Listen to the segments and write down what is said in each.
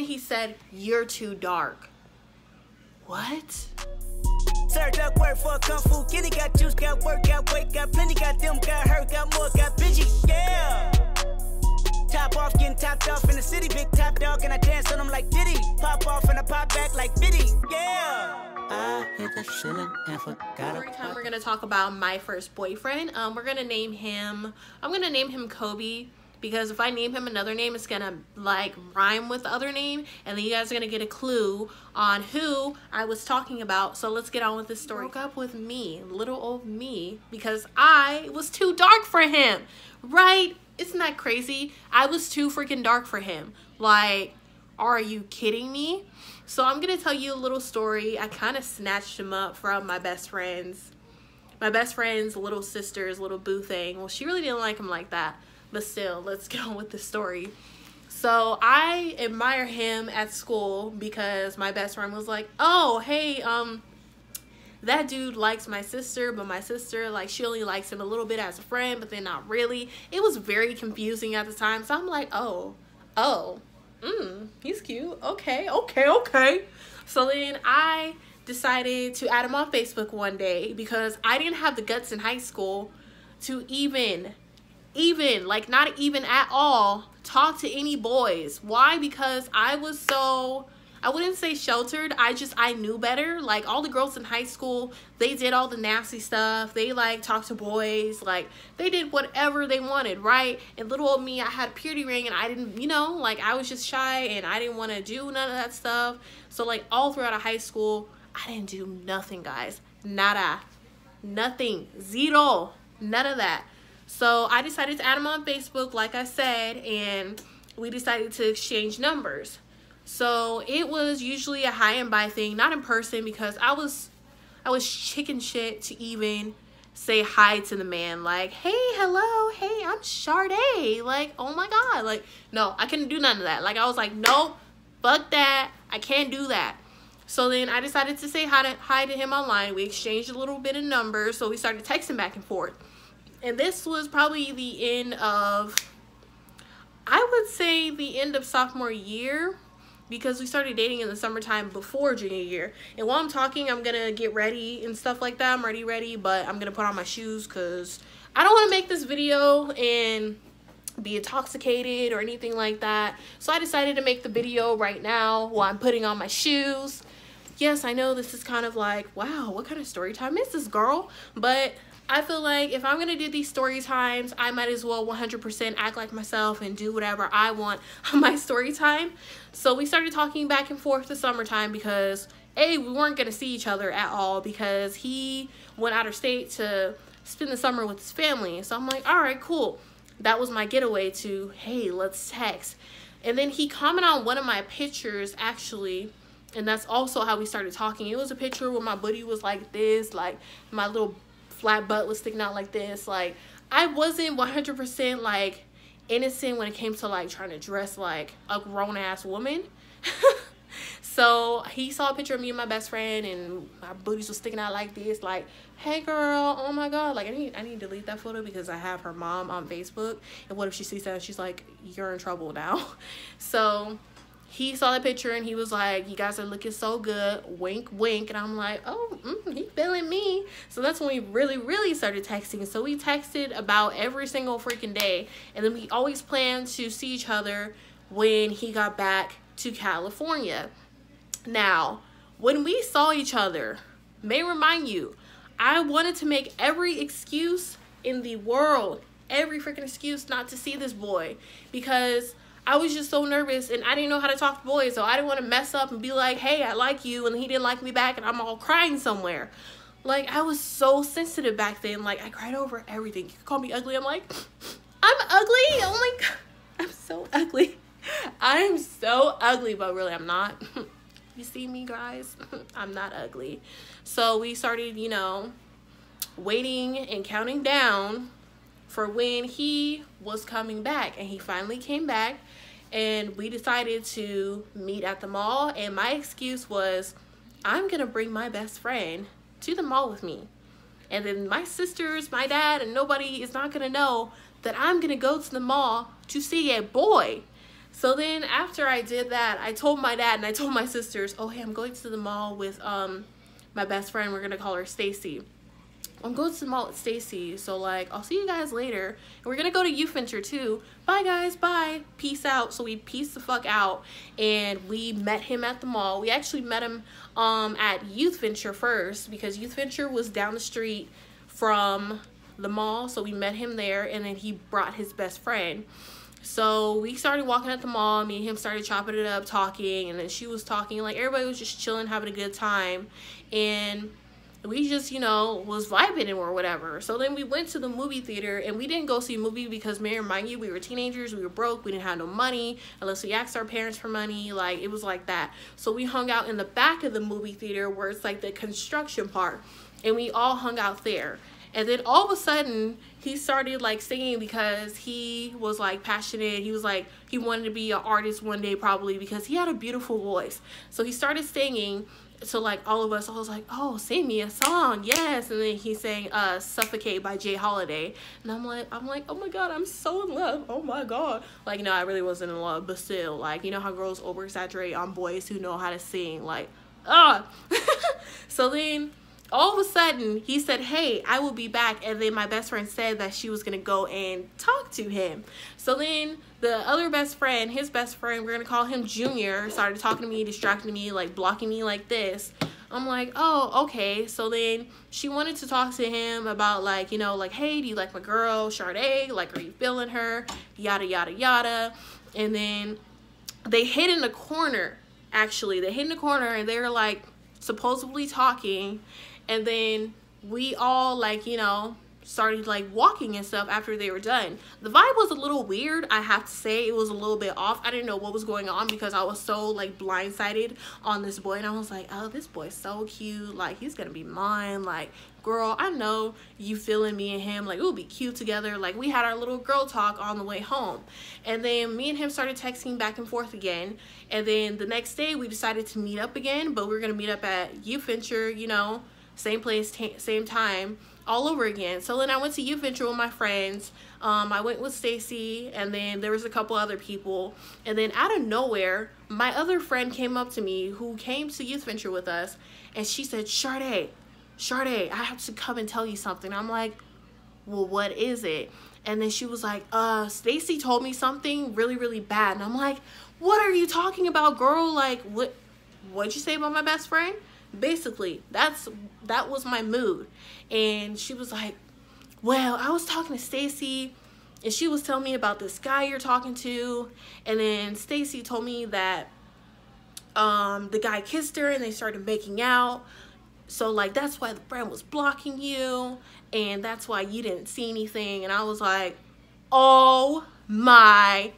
he said, "You're too dark." What? Served up work for a kung fu kitty, got juice, got work, got weight, got plenty, got them, got hurt, got more, got bitchy, yeah. Top off, getting topped off in the city, big top dog, and I dance on them like Diddy. Pop off and I pop back like Diddy, yeah. I hit the ceiling and forgot. Every time we're gonna talk about my first boyfriend, we're gonna name him. I'm gonna name him Kobe. Because if I name him another name, it's gonna like rhyme with the other name, and then you guys are gonna get a clue on who I was talking about. So let's get on with this story. Broke up with me, little old me, because I was too dark for him, right? Isn't that crazy? I was too freaking dark for him. Like, are you kidding me? So I'm gonna tell you a little story. I kind of snatched him up from my best friend's little sister's little boo thing. Well, she really didn't like him like that. But still, let's get on with the story. So I admire him at school because my best friend was like, "Oh, hey, that dude likes my sister, but my sister, like, she only likes him a little bit as a friend, but then not really." It was very confusing at the time. So I'm like, he's cute. Okay. So then I decided to add him on Facebook one day because I didn't have the guts in high school to even like not even at all talk to any boys. Why? Because I was so, I wouldn't say sheltered, I knew better. Like, all the girls in high school, they did all the nasty stuff. They like talked to boys, like they did whatever they wanted, right? And little old me, I had a purity ring and I didn't, you know, like I was just shy and I didn't want to do none of that stuff. So like all throughout high school, I didn't do nothing, guys. Nada. Nothing. Zero. None of that. So I decided to add him on Facebook, like I said, and we decided to exchange numbers. So it was usually a hi and bye thing, not in person, because I was chicken shit to even say hi to the man. Like, "Hey, hello, hey, I'm Sade." Like, oh my God. Like, no, I couldn't do none of that. Like, I was like, nope, fuck that. I can't do that. So then I decided to say hi to him online. We exchanged a little bit of numbers, so we started texting back and forth. And this was probably the end of, I would say the end of sophomore year, because we started dating in the summertime before junior year. And while I'm talking, I'm gonna get ready and stuff like that. I'm ready, but I'm gonna put on my shoes because I don't want to make this video and be intoxicated or anything like that. So I decided to make the video right now while I'm putting on my shoes. Yes, I know this is kind of like, wow, what kind of story time is this, girl? But I feel like if I'm going to do these story times, I might as well 100% act like myself and do whatever I want on my story time. So we started talking back and forth the summertime because, A, we weren't going to see each other at all because he went out of state to spend the summer with his family. So I'm like, all right, cool. That was my getaway to, hey, let's text. And then he commented on one of my pictures, actually, and that's also how we started talking. It was a picture where my booty was like this, like my little flat butt was sticking out like this. Like, I wasn't 100% like innocent when it came to like trying to dress like a grown-ass woman. So he saw a picture of me and my best friend and my booties was sticking out like this, like, "Hey girl, oh my God." Like, I need to delete that photo because I have her mom on Facebook, and what if she sees that and she's like, "You're in trouble now." So he saw the picture and he was like, "You guys are looking so good, wink wink." And I'm like, oh, he feeling me. So that's when we really started texting. So we texted about every single freaking day, and then we always planned to see each other when he got back to California. Now, when we saw each other, may remind you, I wanted to make every excuse in the world, every freaking excuse not to see this boy, because I was just so nervous and I didn't know how to talk to boys. So I didn't want to mess up and be like, "Hey, I like you," and he didn't like me back and I'm all crying somewhere. Like, I was so sensitive back then. Like, I cried over everything. You could call me ugly. I'm like, I'm ugly. Oh my God, I'm so ugly. I'm so ugly, but really I'm not. You see me, guys? I'm not ugly. So we started, you know, waiting and counting down for when he was coming back, and he finally came back, and we decided to meet at the mall. And my excuse was, I'm gonna bring my best friend to the mall with me, and then my sisters, my dad, and nobody is not gonna know that I'm gonna go to the mall to see a boy. So then after I did that, I told my dad and I told my sisters, oh, hey, I'm going to the mall with my best friend. We're going to call her Stacy. I'm going to the mall with Stacy, so like I'll see you guys later. And we're gonna go to Youth Venture too. Bye guys, bye, peace out. So we peaced the fuck out, and we met him at the mall. We actually met him at Youth Venture first, because Youth Venture was down the street from the mall. So we met him there, and then he brought his best friend. So we started walking at the mall. Me and him started chopping it up, talking, and then she was talking. Like everybody was just chilling, having a good time, and we just, you know, was vibing or whatever. So then we went to the movie theater, and we didn't go see a movie because, may I remind you, we were teenagers, we were broke, we didn't have no money unless we asked our parents for money. Like, it was like that. So we hung out in the back of the movie theater where it's like the construction part, and we all hung out there. And then all of a sudden he started like singing, because he was like passionate. He was like, he wanted to be an artist one day, probably because he had a beautiful voice. So he started singing. So like all of us, I was like, oh, sing me a song, yes. And then he sang Suffocate by Jay Holiday, and I'm like, oh my god, I'm so in love, oh my god. Like, no, I really wasn't in love, but still, like, you know how girls over exaggerate on boys who know how to sing, like, so then all of a sudden he said, hey, I will be back. And then my best friend said that she was gonna go and talk to him. So then the other best friend, his best friend, we're gonna call him Junior, started talking to me, distracting me, like blocking me like this. I'm like, oh, okay. So then she wanted to talk to him about, like, you know, like, hey, do you like my girl Sade? Like, are you feeling her? Yada yada yada. And then they hid in the corner. Actually, they hid in the corner, and they were like supposedly talking. And then we all, like, you know, started like walking and stuff after they were done. The vibe was a little weird, I have to say. It was a little bit off. I didn't know what was going on because I was so like blindsided on this boy, and I was like, oh, this boy's so cute, like he's gonna be mine. Like, girl, I know you feeling me and him, like we'll be cute together. Like, we had our little girl talk on the way home, and then me and him started texting back and forth again. And then the next day we decided to meet up again, but we were gonna meet up at Youth Venture, you know, same place, same time, all over again. So then I went to Youth Venture with my friends. I went with Stacy, and then there was a couple other people. And then out of nowhere, my other friend came up to me who came to Youth Venture with us, and she said, Sade, I have to come and tell you something. I'm like, well, what is it? And then she was like, Stacy told me something really, really bad. And I'm like, what are you talking about, girl? Like, what'd you say about my best friend? Basically, that was my mood. And she was like, well, I was talking to Stacy, and she was telling me about this guy you're talking to. And then Stacy told me that the guy kissed her and they started making out. So like, that's why the friend was blocking you, and that's why you didn't see anything. And I was like, oh my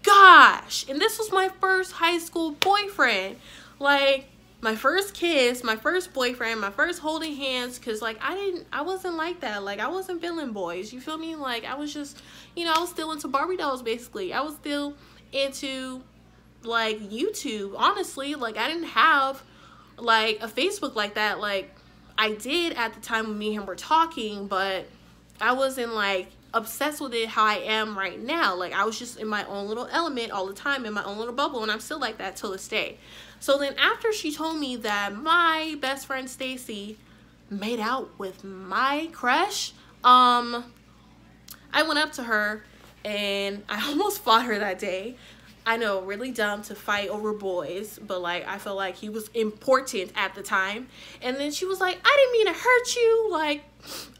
gosh. And this was my first high school boyfriend. Like, my first kiss, my first boyfriend, my first holding hands. Because like, I wasn't like that. Like, I wasn't feeling boys, you feel me? Like, I was just, you know, I was still into Barbie dolls, basically. I was still into like YouTube, honestly. Like, I didn't have like a Facebook like that. Like, I did at the time when me and him were talking, but I wasn't like obsessed with it how I am right now. Like, I was just in my own little element all the time, in my own little bubble, and I'm still like that till this day. So then after she told me that my best friend Stacy made out with my crush, I went up to her and I almost fought her that day. I know, really dumb to fight over boys, but like, I felt like he was important at the time. And then she was like, I didn't mean to hurt you. Like,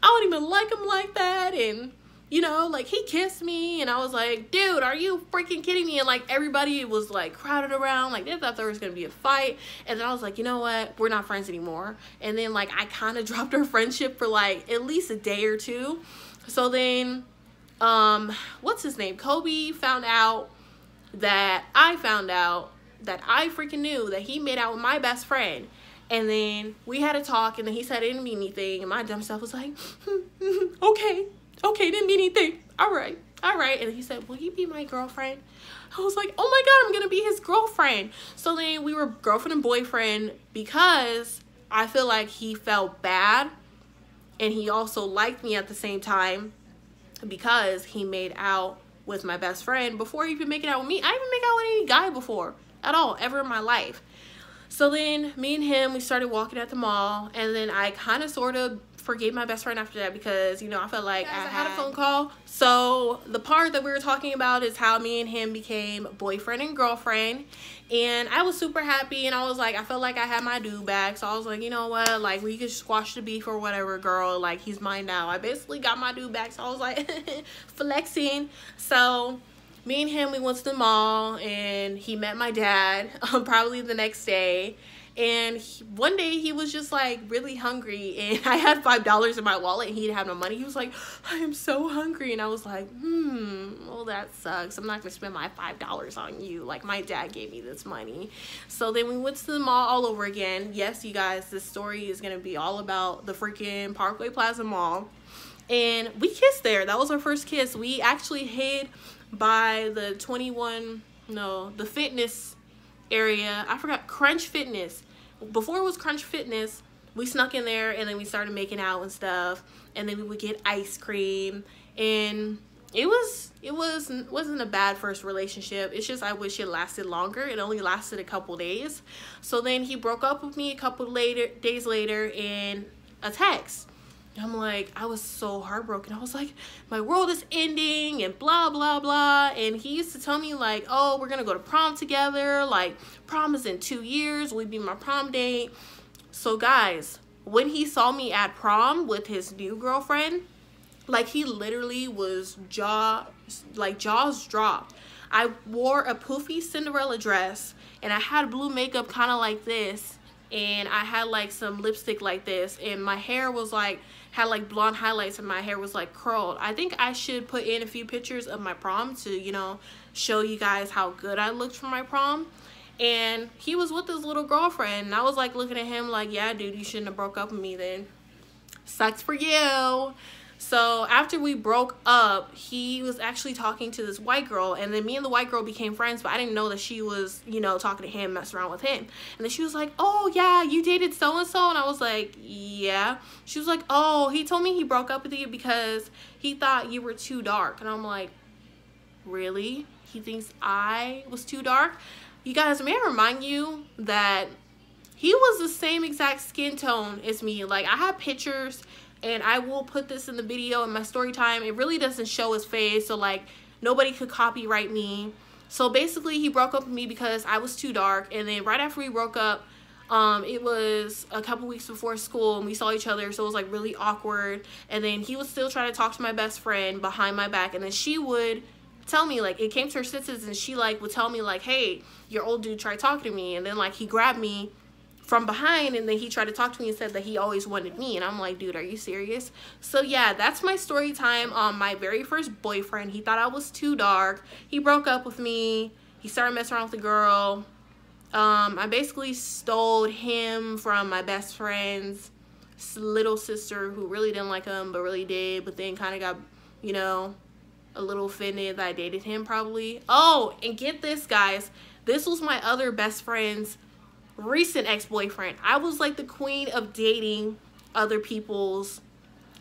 I don't even like him like that. And you know, like, he kissed me, and I was like, dude, are you freaking kidding me? And like, everybody was like crowded around, like they thought there was gonna be a fight. And then I was like, you know what, we're not friends anymore. And then like, I kind of dropped our friendship for like at least a day or two. So then what's his name, Kobe, found out that I freaking knew that he made out with my best friend. And then we had a talk, and then he said it didn't mean anything, and my dumb self was like, okay, didn't mean anything. All right. And he said, will you be my girlfriend? I was like, oh my god, I'm gonna be his girlfriend. So then we were girlfriend and boyfriend, because I feel like he felt bad, and he also liked me at the same time, because he made out with my best friend before even making out with me. I didn't even make out with any guy before at all, ever in my life. So then me and him, we started walking at the mall, and then I kind of sort of forgave my best friend after that because, you know, I felt like I had a phone call. So the part that we were talking about is how me and him became boyfriend and girlfriend, and I was super happy, and I was like, I felt like I had my due back. So I was like, you know what, like, we could squash the beef or whatever, girl, like, he's mine now. I basically got my due back. So I was like flexing. So me and him, we went to the mall, and he met my dad probably the next day. And one day he was just like really hungry, and I had $5 in my wallet and he didn't have no money. He was like, I am so hungry. And I was like, well, that sucks. I'm not gonna spend my $5 on you. Like, my dad gave me this money. So then we went to the mall all over again. Yes, you guys, this story is gonna be all about the freaking Parkway Plaza Mall. And we kissed there. That was our first kiss. We actually hid by the the fitness area. I forgot, Crunch Fitness. Before it was Crunch Fitness, we snuck in there, and then we started making out and stuff, and then we would get ice cream, and it wasn't a bad first relationship. It's just I wish it lasted longer. It only lasted a couple days. So then he broke up with me a couple days later in a text. I'm like, I was so heartbroken. I was like, my world is ending and blah, blah, blah. And he used to tell me like, oh, we're going to go to prom together. Like, prom is in 2 years. We'd be my prom date. So guys, when he saw me at prom with his new girlfriend, like, he literally was jaws dropped. I wore a poofy Cinderella dress, and I had blue makeup kind of like this. And I had like some lipstick like this, and my hair was like, had like blonde highlights, and my hair was like curled. I think I should put in a few pictures of my prom to, you know, show you guys how good I looked for my prom. And he was with his little girlfriend, and I was like looking at him like, yeah, dude, you shouldn't have broke up with me then. Sucks for you. So after we broke up, he was actually talking to this white girl, and then me and the white girl became friends, but I didn't know that she was, you know, talking to him, messing around with him. And then she was like, oh yeah, you dated so-and-so? And I was like, yeah. She was like, oh, he told me he broke up with you because he thought you were too dark. And I'm like, really? He thinks I was too dark? You guys, may I remind you that he was the same exact skin tone as me. Like, I have pictures, and I will put this in the video in my story time. It really doesn't show his face, so like nobody could copyright me. So basically he broke up with me because I was too dark. And then right after we broke up, it was a couple weeks before school, and we saw each other, so it was like really awkward. And then he was still trying to talk to my best friend behind my back, and then she would tell me, like, it came to her senses, and she like would tell me like, hey, your old dude tried talking to me. And then like he grabbed me from behind, and then he tried to talk to me and said that he always wanted me. And I'm like, dude, are you serious? So yeah, that's my story time on my very first boyfriend. He thought I was too dark. He broke up with me. He started messing around with a girl. I basically stole him from my best friend's little sister, who really didn't like him but really did, but then kind of got, you know, a little offended that I dated him probably. Oh, and get this, guys, this was my other best friend's recent ex-boyfriend. I was like the queen of dating other people's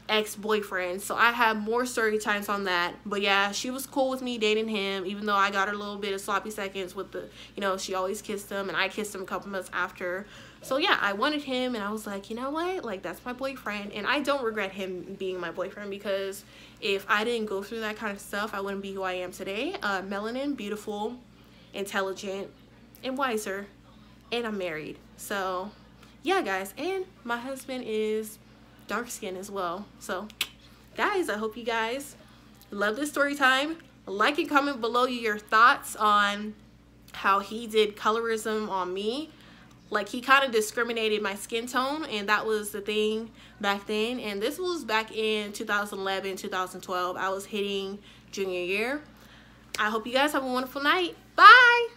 ex-boyfriends, so I have more story times on that. But yeah, she was cool with me dating him, even though I got her a little bit of sloppy seconds with the, you know, she always kissed him, and I kissed him a couple months after. So yeah, I wanted him, and I was like, you know what, like, that's my boyfriend. And I don't regret him being my boyfriend, because if I didn't go through that kind of stuff, I wouldn't be who I am today. Melanin, beautiful, intelligent, and wiser. And I'm married. So yeah, guys, and my husband is dark skinned as well. So guys, I hope you guys love this story time. Like and comment below your thoughts on how he did colorism on me. Like, he kind of discriminated my skin tone, and that was the thing back then. And this was back in 2011, 2012. I was hitting junior year. I hope you guys have a wonderful night. Bye.